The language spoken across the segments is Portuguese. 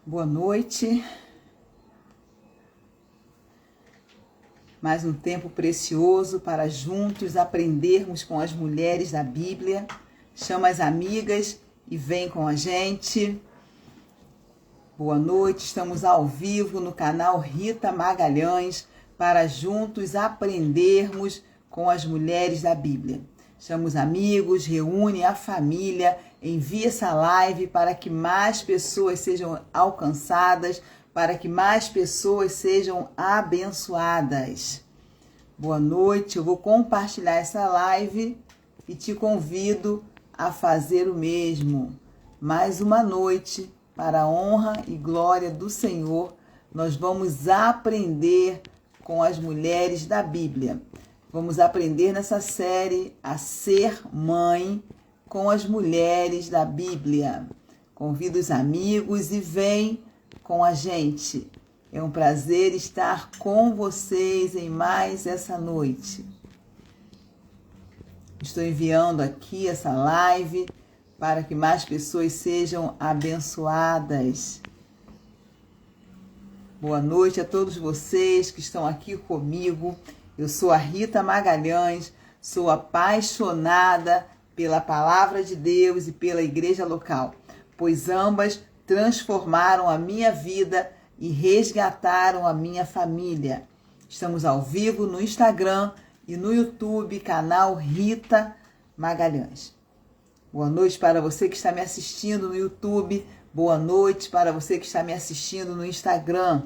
Boa noite. Mais um tempo precioso para juntos aprendermos com as mulheres da Bíblia. Chama as amigas e vem com a gente. Boa noite, estamos ao vivo no canal Rita Magalhães para juntos aprendermos com as mulheres da Bíblia. Chama os amigos, reúne a família, envia essa live para que mais pessoas sejam alcançadas, para que mais pessoas sejam abençoadas. Boa noite, eu vou compartilhar essa live e te convido a fazer o mesmo. Mais uma noite, para a honra e glória do Senhor, nós vamos aprender com as mulheres da Bíblia. Vamos aprender nessa série a ser mãe com as mulheres da Bíblia. Convido os amigos e vem com a gente. É um prazer estar com vocês em mais essa noite. Estou enviando aqui essa live para que mais pessoas sejam abençoadas. Boa noite a todos vocês que estão aqui comigo. Eu sou a Rita Magalhães, sou apaixonada pela palavra de Deus e pela igreja local, pois ambas transformaram a minha vida e resgataram a minha família. Estamos ao vivo no Instagram e no YouTube, canal Rita Magalhães. Boa noite para você que está me assistindo no YouTube, boa noite para você que está me assistindo no Instagram.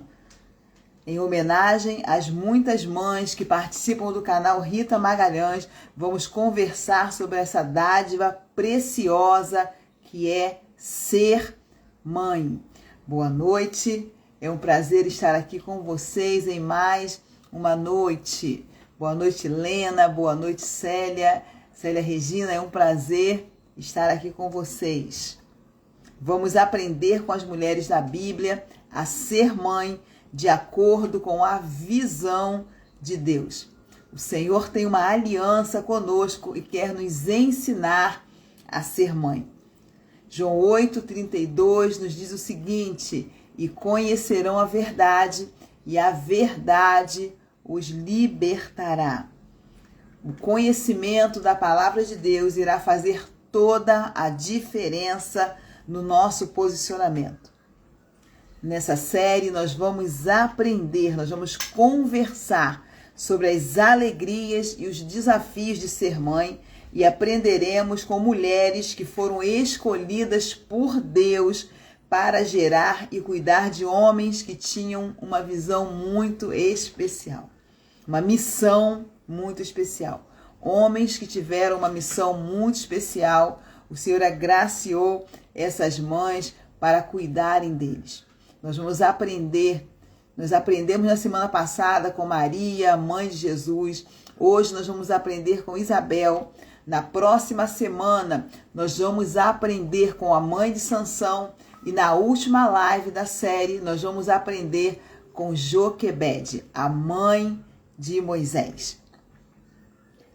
Em homenagem às muitas mães que participam do canal Rita Magalhães, vamos conversar sobre essa dádiva preciosa que é ser mãe. Boa noite, é um prazer estar aqui com vocês em mais uma noite. Boa noite, Lena, boa noite, Célia Regina, é um prazer estar aqui com vocês. Vamos aprender com as mulheres da Bíblia a ser mãe de acordo com a visão de Deus. O Senhor tem uma aliança conosco e quer nos ensinar a ser mãe. João 8,32 nos diz o seguinte: e conhecerão a verdade, e a verdade os libertará. O conhecimento da palavra de Deus irá fazer toda a diferença no nosso posicionamento. Nessa série nós vamos aprender, nós vamos conversar sobre as alegrias e os desafios de ser mãe e aprenderemos com mulheres que foram escolhidas por Deus para gerar e cuidar de homens que tinham uma visão muito especial, uma missão muito especial. Homens que tiveram uma missão muito especial, o Senhor agraciou essas mães para cuidarem deles. Nós vamos aprender, nós aprendemos na semana passada com Maria, mãe de Jesus. Hoje nós vamos aprender com Isabel. Na próxima semana nós vamos aprender com a mãe de Sansão. E na última live da série nós vamos aprender com Joquebede, a mãe de Moisés.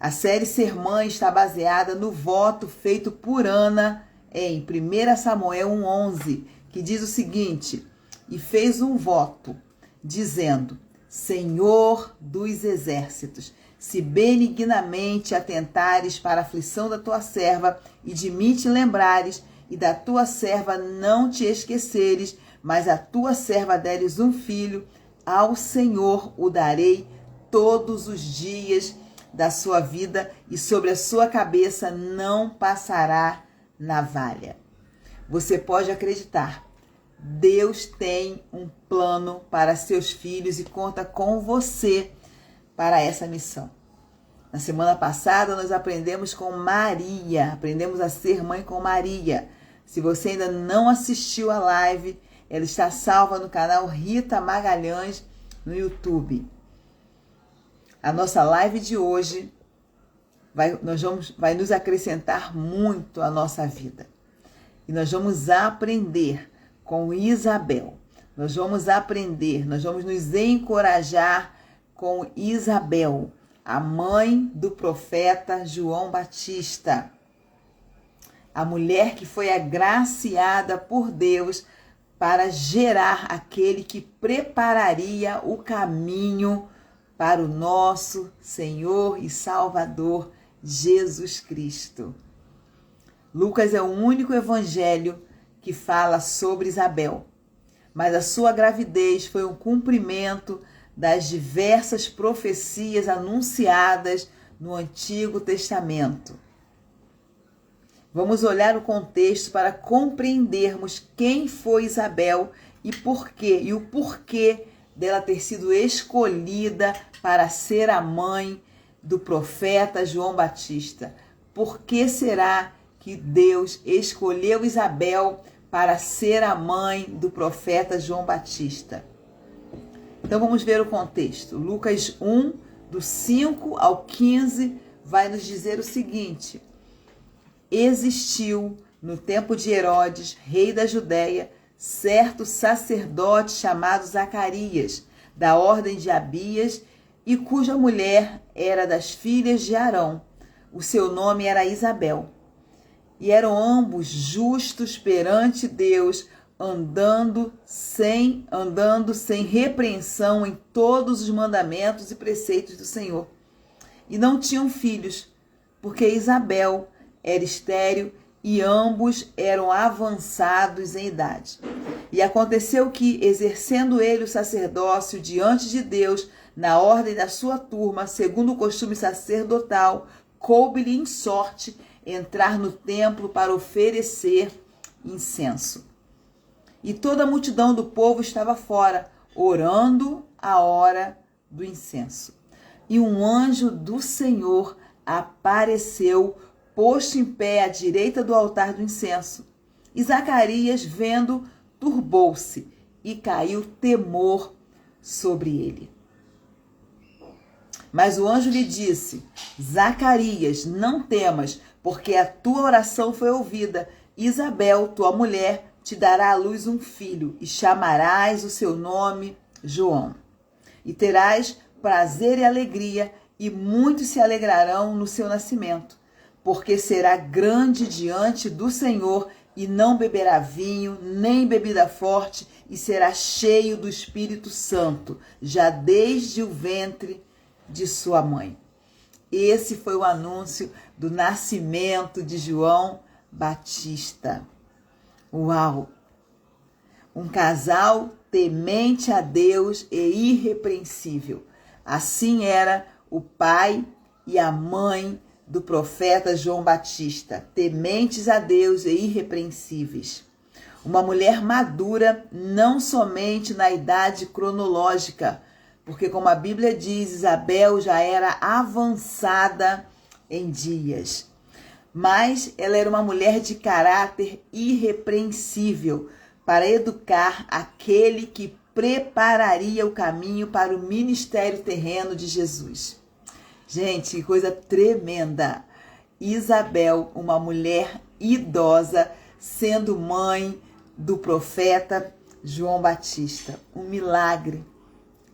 A série Ser Mãe está baseada no voto feito por Ana em 1 Samuel 1,11, que diz o seguinte: e fez um voto, dizendo: Senhor dos exércitos, se benignamente atentares para a aflição da tua serva, e de mim te lembrares, e da tua serva não te esqueceres, mas a tua serva deres um filho, ao Senhor o darei todos os dias da sua vida, e sobre a sua cabeça não passará navalha. Você pode acreditar, Deus tem um plano para seus filhos e conta com você para essa missão. Na semana passada nós aprendemos com Maria, aprendemos a ser mãe com Maria. Se você ainda não assistiu a live, ela está salva no canal Rita Magalhães no YouTube. A nossa live de hoje vai nos acrescentar muito à nossa vida. E nós vamos aprender com Isabel. Nós vamos aprender, nós vamos nos encorajar com Isabel, a mãe do profeta João Batista. A mulher que foi agraciada por Deus para gerar aquele que prepararia o caminho para o nosso Senhor e Salvador Jesus Cristo. Lucas é o único evangelho que fala sobre Isabel, mas a sua gravidez foi um cumprimento das diversas profecias anunciadas no Antigo Testamento. Vamos olhar o contexto para compreendermos quem foi Isabel e o porquê dela ter sido escolhida para ser a mãe do profeta João Batista. Por que será que Deus escolheu Isabel para ser a mãe do profeta João Batista? Então vamos ver o contexto. Lucas 1, do 5 ao 15, vai nos dizer o seguinte: existiu no tempo de Herodes, rei da Judéia, certo sacerdote chamado Zacarias, da ordem de Abias, e cuja mulher era das filhas de Arão. O seu nome era Isabel. E eram ambos justos perante Deus, andando sem repreensão em todos os mandamentos e preceitos do Senhor. E não tinham filhos, porque Isabel era estéril e ambos eram avançados em idade. E aconteceu que, exercendo ele o sacerdócio diante de Deus, na ordem da sua turma, segundo o costume sacerdotal, coube-lhe em sorte entrar no templo para oferecer incenso. E toda a multidão do povo estava fora, orando a hora do incenso. E um anjo do Senhor apareceu, posto em pé à direita do altar do incenso. E Zacarias, vendo, turbou-se e caiu temor sobre ele. Mas o anjo lhe disse: Zacarias, não temas, porque a tua oração foi ouvida. Isabel, tua mulher, te dará à luz um filho, e chamarás o seu nome João. E terás prazer e alegria, e muitos se alegrarão no seu nascimento, porque será grande diante do Senhor, e não beberá vinho, nem bebida forte, e será cheio do Espírito Santo, já desde o ventre de sua mãe. Esse foi o anúncio do nascimento de João Batista. Uau! Um casal temente a Deus e irrepreensível. Assim era o pai e a mãe do profeta João Batista, tementes a Deus e irrepreensíveis. Uma mulher madura, não somente na idade cronológica, porque, como a Bíblia diz, Isabel já era avançada em dias. Mas ela era uma mulher de caráter irrepreensível para educar aquele que prepararia o caminho para o ministério terreno de Jesus. Gente, que coisa tremenda! Isabel, uma mulher idosa, sendo mãe do profeta João Batista. Um milagre.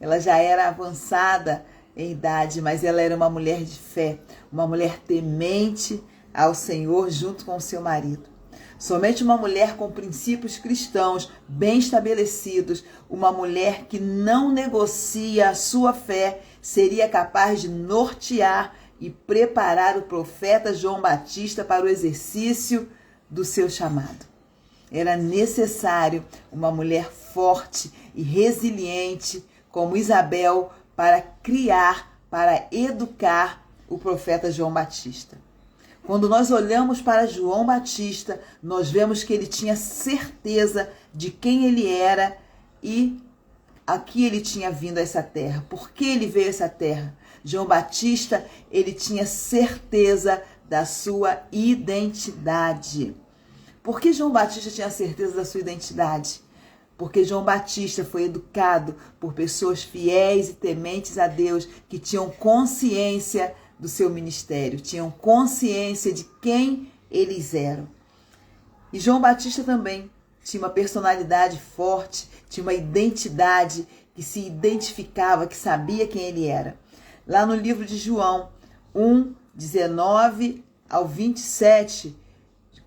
Ela já era avançada em idade, mas ela era uma mulher de fé, uma mulher temente ao Senhor junto com o seu marido. Somente uma mulher com princípios cristãos bem estabelecidos, uma mulher que não negocia a sua fé, seria capaz de nortear e preparar o profeta João Batista para o exercício do seu chamado. Era necessário uma mulher forte e resiliente como Isabel para criar, para educar o profeta João Batista. Quando nós olhamos para João Batista, nós vemos que ele tinha certeza de quem ele era e a que ele tinha vindo a essa terra. Por que ele veio a essa terra? João Batista, ele tinha certeza da sua identidade. Por que João Batista tinha certeza da sua identidade? Porque João Batista foi educado por pessoas fiéis e tementes a Deus, que tinham consciência do seu ministério, tinham consciência de quem eles eram. E João Batista também tinha uma personalidade forte, tinha uma identidade que se identificava, que sabia quem ele era. Lá no livro de João 1, 19 ao 27,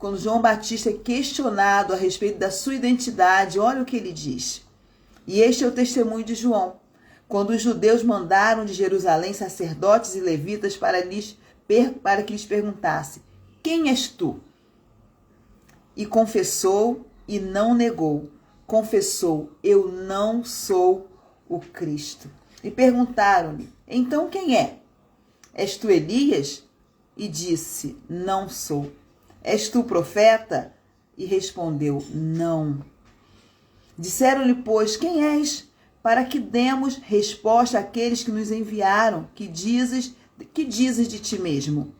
quando João Batista é questionado a respeito da sua identidade, olha o que ele diz. E este é o testemunho de João. Quando os judeus mandaram de Jerusalém sacerdotes e levitas para que lhes perguntasse: quem és tu? E confessou e não negou. Confessou: eu não sou o Cristo. E perguntaram-lhe: então quem é? És tu Elias? E disse: não sou. És tu profeta? E respondeu: não. Disseram-lhe, pois, quem és? Para que demos resposta àqueles que nos enviaram, que dizes de ti mesmo?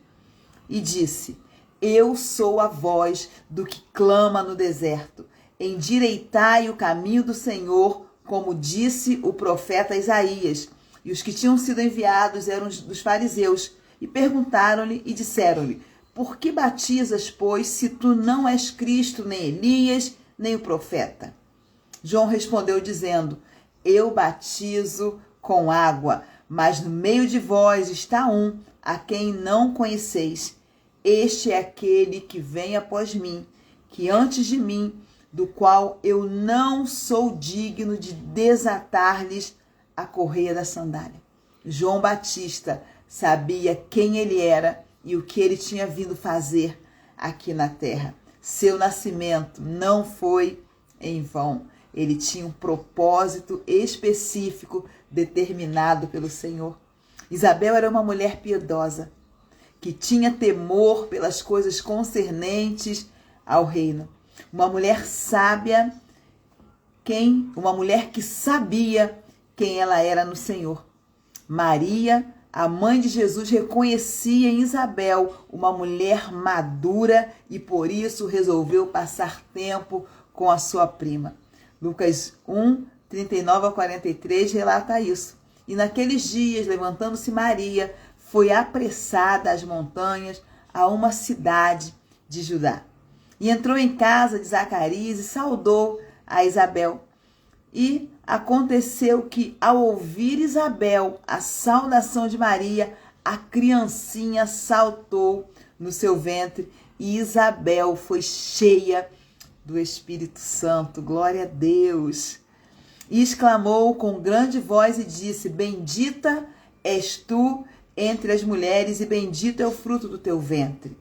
E disse: eu sou a voz do que clama no deserto. Endireitai o caminho do Senhor, como disse o profeta Isaías. E os que tinham sido enviados eram dos fariseus. E perguntaram-lhe e disseram-lhe: por que batizas, pois, se tu não és Cristo, nem Elias, nem o profeta? João respondeu dizendo: eu batizo com água, mas no meio de vós está um a quem não conheceis. Este é aquele que vem após mim, que antes de mim, do qual eu não sou digno de desatar-lhes a correia da sandália. João Batista sabia quem ele era e o que ele tinha vindo fazer aqui na terra. Seu nascimento não foi em vão. Ele tinha um propósito específico determinado pelo Senhor. Isabel era uma mulher piedosa, que tinha temor pelas coisas concernentes ao reino. Uma mulher sábia, uma mulher que sabia quem ela era no Senhor. Maria, a mãe de Jesus, reconhecia em Isabel uma mulher madura e por isso resolveu passar tempo com a sua prima. Lucas 1, 39 a 43 relata isso. E naqueles dias, levantando-se Maria, foi apressada às montanhas, a uma cidade de Judá. E entrou em casa de Zacarias e saudou a Isabel. E aconteceu que, ao ouvir Isabel a saudação de Maria, a criancinha saltou no seu ventre e Isabel foi cheia do Espírito Santo. Glória a Deus! E exclamou com grande voz e disse: bendita és tu entre as mulheres e bendito é o fruto do teu ventre.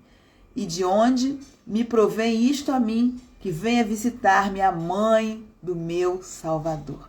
E de onde me provém isto a mim, que venha visitar-me a mãe do meu Salvador?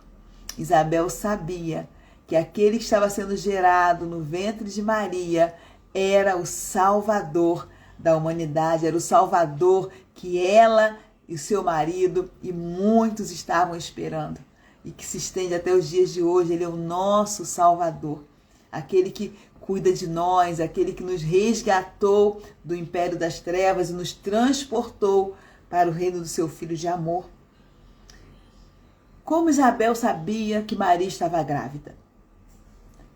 Isabel sabia que aquele que estava sendo gerado no ventre de Maria era o Salvador da humanidade, era o Salvador que ela e o seu marido e muitos estavam esperando e que se estende até os dias de hoje. Ele é o nosso Salvador, aquele que cuida de nós, aquele que nos resgatou do império das trevas e nos transportou para o reino do seu Filho de amor. Como Isabel sabia que Maria estava grávida?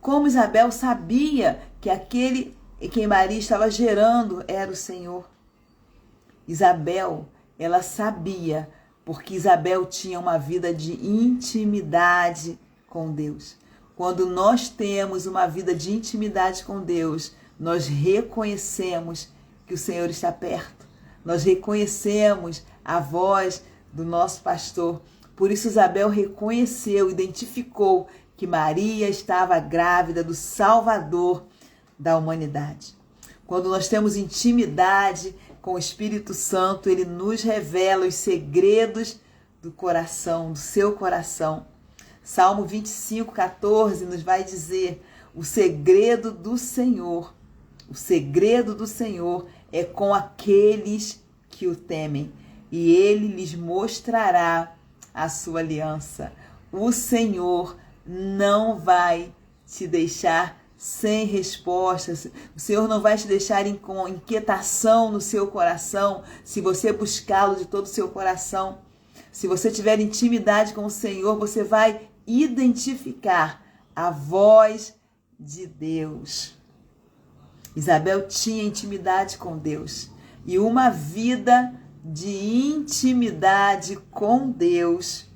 Como Isabel sabia que aquele em quem Maria estava gerando era o Senhor? Isabel, ela sabia, porque Isabel tinha uma vida de intimidade com Deus. Quando nós temos uma vida de intimidade com Deus, nós reconhecemos que o Senhor está perto. Nós reconhecemos a voz do nosso pastor. Por isso Isabel reconheceu, identificou que Maria estava grávida do Salvador da humanidade. Quando nós temos intimidade com o Espírito Santo, ele nos revela os segredos do coração, do seu coração. Salmo 25, 14 nos vai dizer: o segredo do Senhor é com aqueles que o temem, e ele lhes mostrará a sua aliança. O Senhor não vai te deixar sem respostas. O Senhor não vai te deixar com inquietação no seu coração, se você buscá-lo de todo o seu coração. Se você tiver intimidade com o Senhor, você vai identificar a voz de Deus. Isabel tinha intimidade com Deus. E uma vida de intimidade com Deus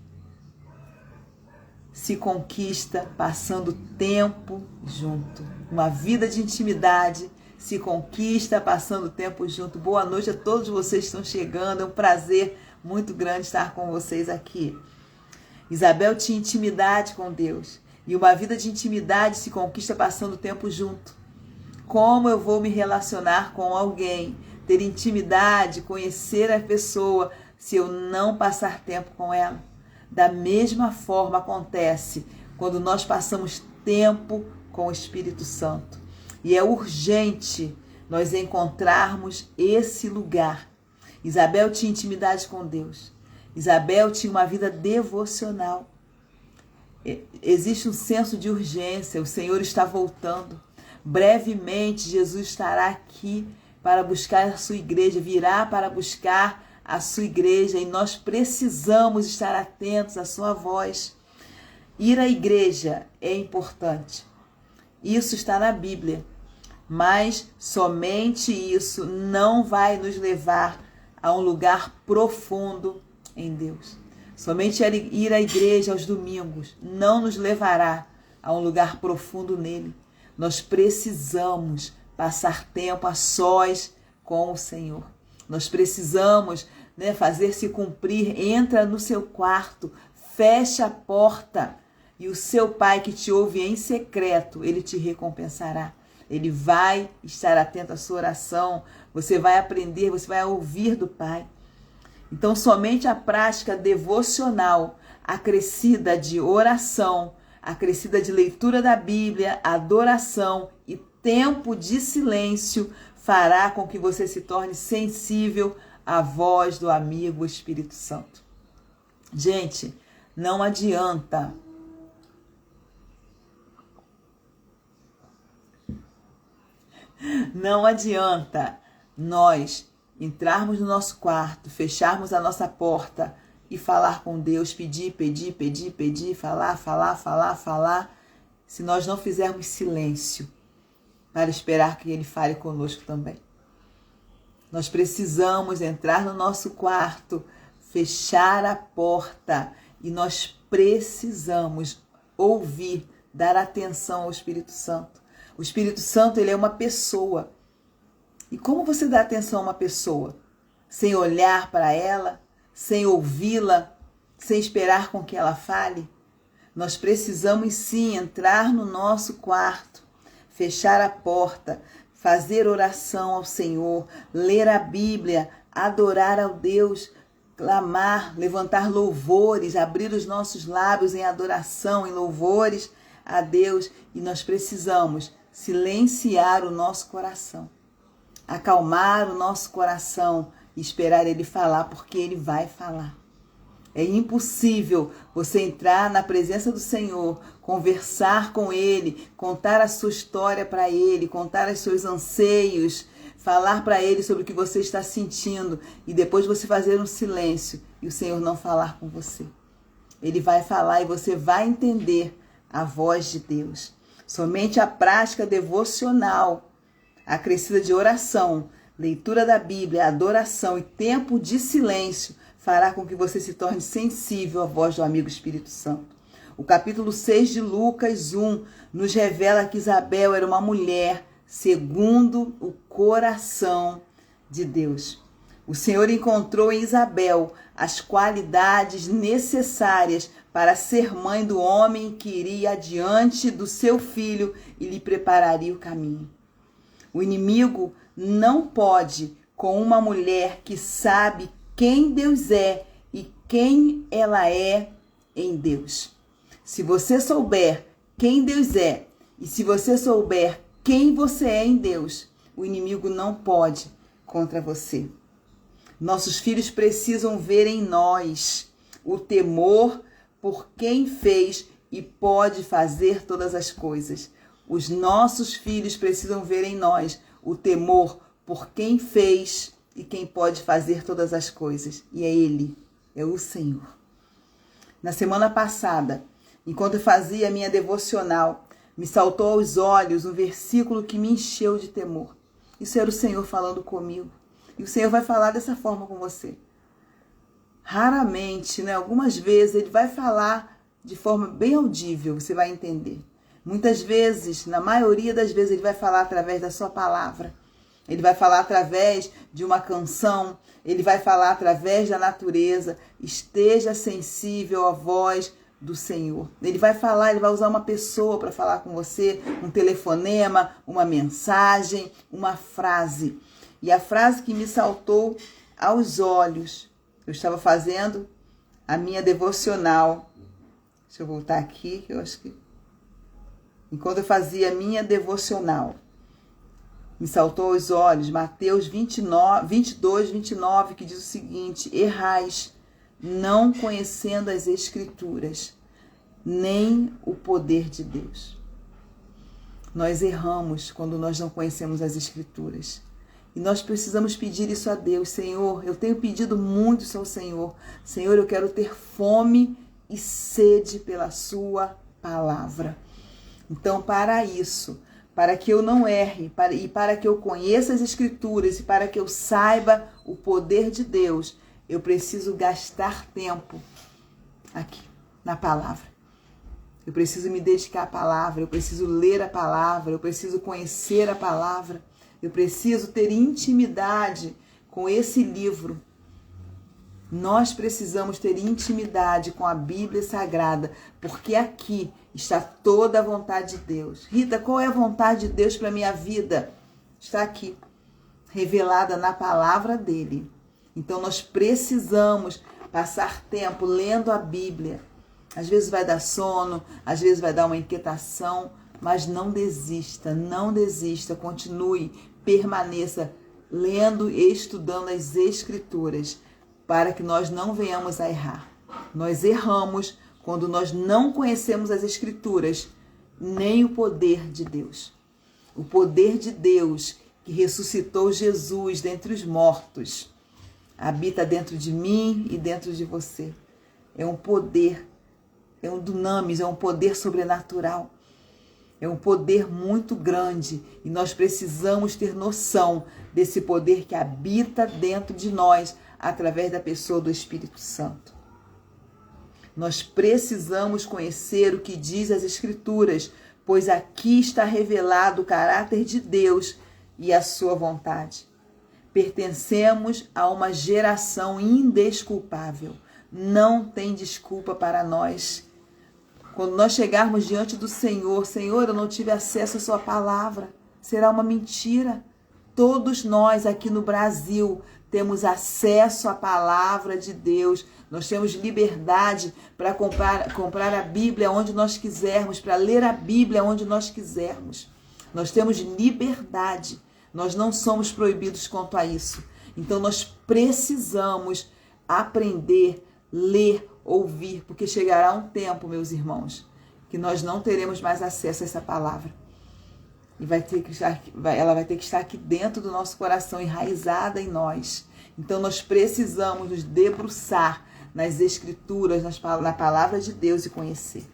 se conquista passando tempo junto. Uma vida de intimidade se conquista passando tempo junto. Boa noite a todos vocês que estão chegando. É um prazer muito grande estar com vocês aqui. Isabel tinha intimidade com Deus. E uma vida de intimidade se conquista passando tempo junto. Como eu vou me relacionar com alguém, ter intimidade, conhecer a pessoa, se eu não passar tempo com ela? Da mesma forma acontece quando nós passamos tempo com o Espírito Santo. E é urgente nós encontrarmos esse lugar. Isabel tinha intimidade com Deus. Isabel tinha uma vida devocional. Existe um senso de urgência, o Senhor está voltando. Brevemente, Jesus estará aqui para buscar a sua igreja, virá para buscar a sua igreja e nós precisamos estar atentos à sua voz. Ir à igreja é importante. Isso está na Bíblia, mas somente isso não vai nos levar a um lugar profundo em Deus. Somente ir à igreja aos domingos não nos levará a um lugar profundo nele. Nós precisamos passar tempo a sós com o Senhor. Nós precisamos, fazer se cumprir. Entra no seu quarto, fecha a porta e o seu Pai que te ouve em secreto, ele te recompensará. Ele vai estar atento à sua oração. Você vai aprender, você vai ouvir do Pai. Então, somente a prática devocional, acrescida de oração, acrescida de leitura da Bíblia, adoração e tempo de silêncio fará com que você se torne sensível à voz do amigo Espírito Santo. Gente, não adianta. Não adianta nós entrarmos no nosso quarto, fecharmos a nossa porta e falar com Deus, pedir, falar, se nós não fizermos silêncio para esperar que Ele fale conosco também. Nós precisamos entrar no nosso quarto, fechar a porta e nós precisamos ouvir, dar atenção ao Espírito Santo. O Espírito Santo, ele é uma pessoa. E como você dá atenção a uma pessoa? Sem olhar para ela, sem ouvi-la, sem esperar com que ela fale? Nós precisamos sim entrar no nosso quarto, fechar a porta, fazer oração ao Senhor, ler a Bíblia, adorar ao Deus, clamar, levantar louvores, abrir os nossos lábios em adoração, em louvores a Deus. E nós precisamos silenciar o nosso coração, acalmar o nosso coração e esperar Ele falar, porque Ele vai falar. É impossível você entrar na presença do Senhor, conversar com Ele, contar a sua história para Ele, contar os seus anseios, falar para Ele sobre o que você está sentindo e depois você fazer um silêncio e o Senhor não falar com você. Ele vai falar e você vai entender a voz de Deus. Somente a prática devocional, acrescida de oração, leitura da Bíblia, adoração e tempo de silêncio fará com que você se torne sensível à voz do amigo Espírito Santo. O capítulo 6 de Lucas 1 nos revela que Isabel era uma mulher segundo o coração de Deus. O Senhor encontrou em Isabel as qualidades necessárias para ser mãe do homem que iria adiante do seu filho e lhe prepararia o caminho. O inimigo não pode com uma mulher que sabe quem Deus é e quem ela é em Deus. Se você souber quem Deus é e se você souber quem você é em Deus, o inimigo não pode contra você. Nossos filhos precisam ver em nós o temor por quem fez e pode fazer todas as coisas. Os nossos filhos precisam ver em nós o temor por quem fez e quem pode fazer todas as coisas. E é Ele, é o Senhor. Na semana passada, enquanto eu fazia a minha devocional, me saltou aos olhos um versículo que me encheu de temor. Isso era o Senhor falando comigo. E o Senhor vai falar dessa forma com você. Raramente, algumas vezes, Ele vai falar de forma bem audível, você vai entender. Muitas vezes, na maioria das vezes, Ele vai falar através da sua palavra. Ele vai falar através de uma canção. Ele vai falar através da natureza. Esteja sensível à voz do Senhor. Ele vai falar, Ele vai usar uma pessoa para falar com você, um telefonema, uma mensagem, uma frase. E a frase que me saltou aos olhos, eu estava fazendo a minha devocional. Deixa eu voltar aqui, que eu acho que... Enquanto eu fazia a minha devocional, me saltou aos olhos Mateus 22, 29, que diz o seguinte: errais, não conhecendo as Escrituras, nem o poder de Deus. Nós erramos quando nós não conhecemos as Escrituras. E nós precisamos pedir isso a Deus. Senhor, eu tenho pedido muito isso ao Senhor. Senhor, eu quero ter fome e sede pela sua palavra. Então, para isso, para que eu não erre, para que eu conheça as Escrituras e para que eu saiba o poder de Deus, eu preciso gastar tempo aqui, na palavra. Eu preciso me dedicar à palavra, eu preciso ler a palavra, eu preciso conhecer a palavra, eu preciso ter intimidade com esse livro. Nós precisamos ter intimidade com a Bíblia Sagrada, porque aqui está toda a vontade de Deus. Rita, qual é a vontade de Deus para a minha vida? Está aqui, revelada na palavra dele. Então nós precisamos passar tempo lendo a Bíblia. Às vezes vai dar sono, às vezes vai dar uma inquietação, mas não desista, continue, permaneça lendo e estudando as Escrituras, para que nós não venhamos a errar. Nós erramos quando nós não conhecemos as Escrituras, nem o poder de Deus. O poder de Deus que ressuscitou Jesus dentre os mortos habita dentro de mim e dentro de você. É um poder, é um dunamis, é um poder sobrenatural. É um poder muito grande e nós precisamos ter noção desse poder que habita dentro de nós através da pessoa do Espírito Santo. Nós precisamos conhecer o que diz as Escrituras, pois aqui está revelado o caráter de Deus e a sua vontade. Pertencemos a uma geração indesculpável. Não tem desculpa para nós. Quando nós chegarmos diante do Senhor, Senhor, eu não tive acesso à sua palavra, será uma mentira. Todos nós aqui no Brasil temos acesso à palavra de Deus. Nós temos liberdade para comprar a Bíblia onde nós quisermos, para ler a Bíblia onde nós quisermos. Nós temos liberdade. Nós não somos proibidos quanto a isso. Então nós precisamos aprender, ler, ouvir, porque chegará um tempo, meus irmãos, que nós não teremos mais acesso a essa palavra. E ela vai ter que estar aqui dentro do nosso coração, enraizada em nós. Então nós precisamos nos debruçar nas Escrituras, na palavra de Deus e conhecer.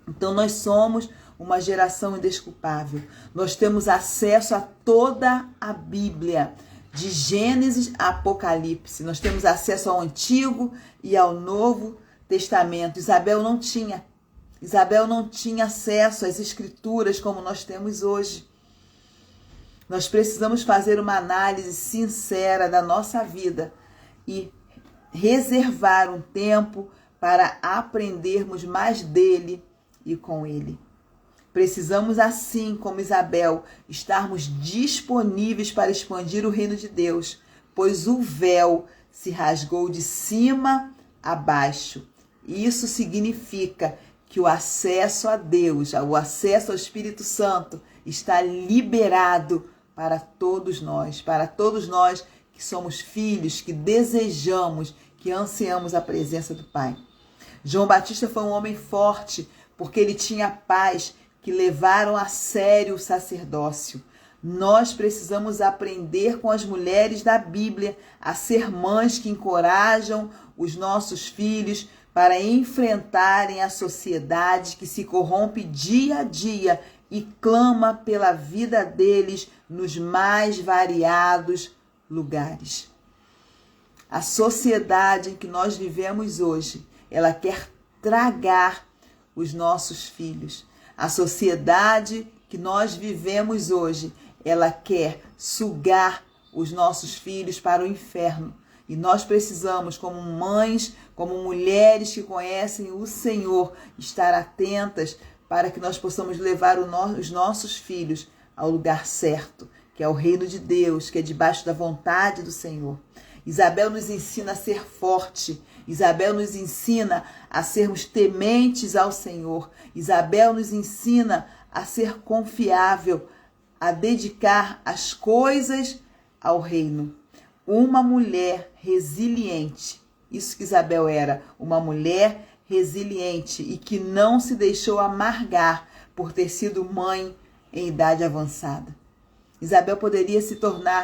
Então nós somos uma geração indesculpável. Nós temos acesso a toda a Bíblia, de Gênesis a Apocalipse. Nós temos acesso ao Antigo e ao Novo Testamento. Isabel não tinha acesso às Escrituras como nós temos hoje. Nós precisamos fazer uma análise sincera da nossa vida e reservar um tempo para aprendermos mais dele e com ele. Precisamos, assim como Isabel, estarmos disponíveis para expandir o reino de Deus, pois o véu se rasgou de cima a baixo. Isso significa que o acesso a Deus, o acesso ao Espírito Santo está liberado para todos nós que somos filhos, que desejamos, que ansiamos a presença do Pai. João Batista foi um homem forte, porque ele tinha paz, que levaram a sério o sacerdócio. Nós precisamos aprender com as mulheres da Bíblia a ser mães que encorajam os nossos filhos para enfrentarem a sociedade que se corrompe dia a dia e clama pela vida deles nos mais variados lugares. A sociedade em que nós vivemos hoje, ela quer tragar os nossos filhos. A sociedade que nós vivemos hoje, ela quer sugar os nossos filhos para o inferno. E nós precisamos, como mães, como mulheres que conhecem o Senhor, estar atentas para que nós possamos levar os nossos filhos ao lugar certo, que é o reino de Deus, que é debaixo da vontade do Senhor. Isabel nos ensina a ser forte. Isabel nos ensina a sermos tementes ao Senhor. Isabel nos ensina a ser confiável, a dedicar as coisas ao reino. Uma mulher resiliente. Isso que Isabel era, uma mulher resiliente e que não se deixou amargar por ter sido mãe em idade avançada. Isabel poderia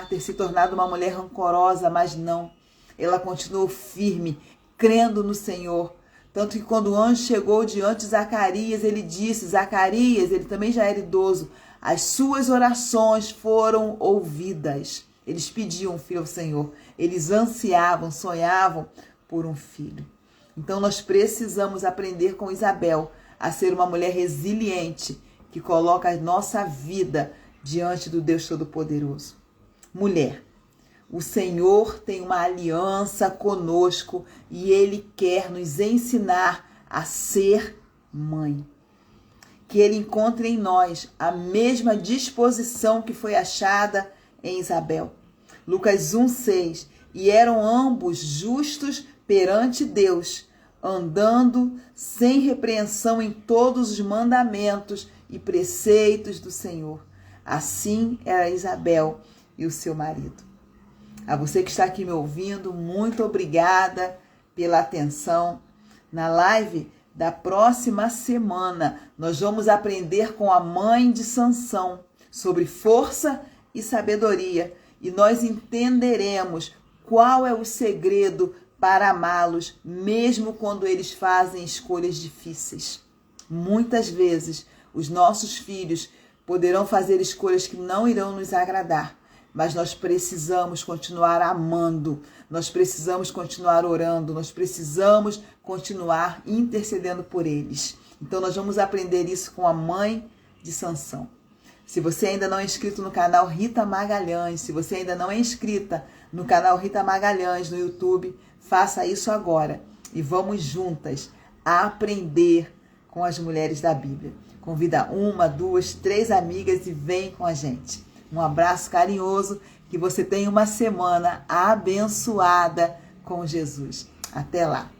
ter se tornado uma mulher rancorosa, mas não. Ela continuou firme, crendo no Senhor. Tanto que quando o anjo chegou diante de Zacarias, ele disse, Zacarias, ele também já era idoso, as suas orações foram ouvidas. Eles pediam um filho ao Senhor. Eles ansiavam, sonhavam por um filho. Então nós precisamos aprender com Isabel a ser uma mulher resiliente, que coloca a nossa vida diante do Deus Todo-Poderoso. Mulher, o Senhor tem uma aliança conosco e Ele quer nos ensinar a ser mãe. Que Ele encontre em nós a mesma disposição que foi achada em Isabel. Lucas 1:6. E eram ambos justos perante Deus, andando sem repreensão em todos os mandamentos e preceitos do Senhor. Assim era Isabel e o seu marido. A você que está aqui me ouvindo, muito obrigada pela atenção. Na live da próxima semana, nós vamos aprender com a mãe de Sansão sobre força e sabedoria. E nós entenderemos qual é o segredo para amá-los, mesmo quando eles fazem escolhas difíceis. Muitas vezes, os nossos filhos poderão fazer escolhas que não irão nos agradar, mas nós precisamos continuar amando, nós precisamos continuar orando, nós precisamos continuar intercedendo por eles. Então nós vamos aprender isso com a mãe de Sansão. Se você ainda não é inscrito no canal Rita Magalhães, se você ainda não é inscrita no canal Rita Magalhães no YouTube, faça isso agora e vamos juntas aprender com as mulheres da Bíblia. Convida 1, 2, 3 amigas e vem com a gente. Um abraço carinhoso, que você tenha uma semana abençoada com Jesus. Até lá!